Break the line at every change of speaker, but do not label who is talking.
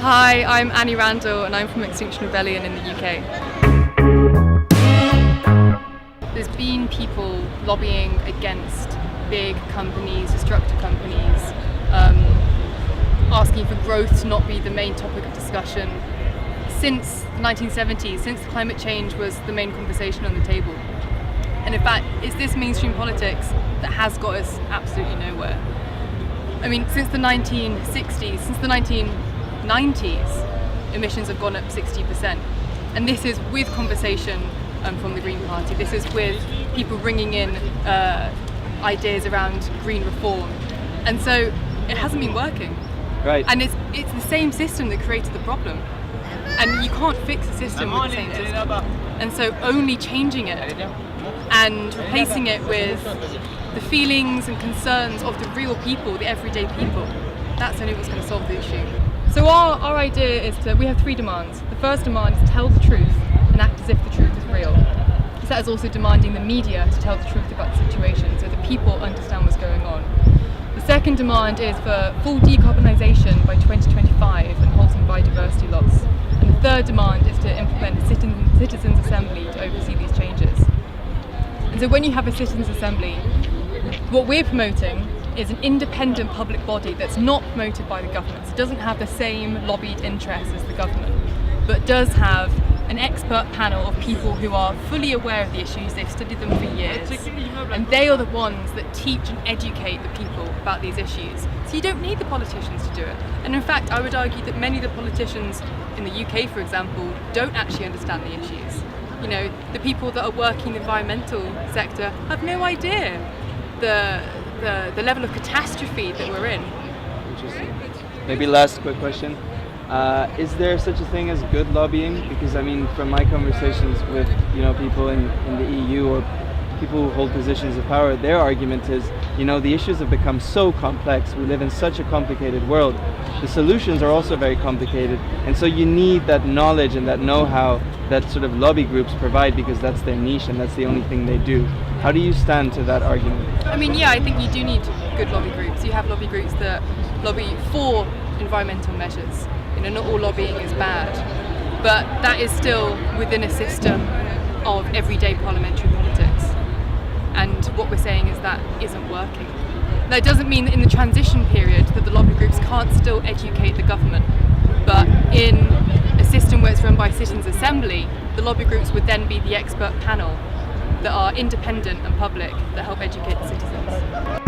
Hi, I'm Annie Randall and I'm from Extinction Rebellion in the UK. There's been people lobbying against big companies, destructive companies, asking for growth to not be the main topic of discussion since the 1970s, since climate change was the main conversation on the table. And in fact, it's this mainstream politics that has got us absolutely nowhere. I mean, since the 1960s, since the 1990s, emissions have gone up 60%. And this is with conversation from the Green Party. This is with people bringing in ideas around green reform. And so it hasn't been working.
Right.
And it's the same system that created the problem. And you can't fix a system with the same system. And so only changing it and replacing it with the feelings and concerns of the real people, the everyday people, that's only what's going to solve the issue. So our idea is we have three demands. The first demand is to tell the truth and act as if the truth is real. So that is also demanding the media to tell the truth about the situation so that people understand what's going on. The second demand is for full decarbonisation by 2025 and halting biodiversity loss. And the third demand is to implement a citizens' assembly to oversee these changes. And so when you have a citizens' assembly, what we're promoting is an independent public body that's not promoted by the government. It doesn't have the same lobbied interests as the government, but does have an expert panel of people who are fully aware of the issues, they've studied them for years, and they are the ones that teach and educate the people about these issues. So you don't need the politicians to do it. And in fact, I would argue that many of the politicians in the UK, for example, don't actually understand the issues. You know, the people that are working in the environmental sector have no idea the level of catastrophe that we're in.
Interesting. Maybe last quick question. Is there such a thing as good lobbying? Because I mean, from my conversations with people in the EU or people who hold positions of power, their argument is, the issues have become so complex. We live in such a complicated world. The solutions are also very complicated, and so you need that knowledge and that know-how that sort of lobby groups provide because that's their niche and that's the only thing they do. How do you stand to that argument?
I mean, yeah, I think you do need good lobby groups. You have lobby groups that lobby for environmental measures. Not all lobbying is bad, but that is still within a system of everyday parliamentary politics. And what we're saying is that isn't working. That doesn't mean that in the transition period that the lobby groups can't still educate the government, but in a system where it's run by citizens' assembly, the lobby groups would then be the expert panel that are independent and public that help educate the citizens.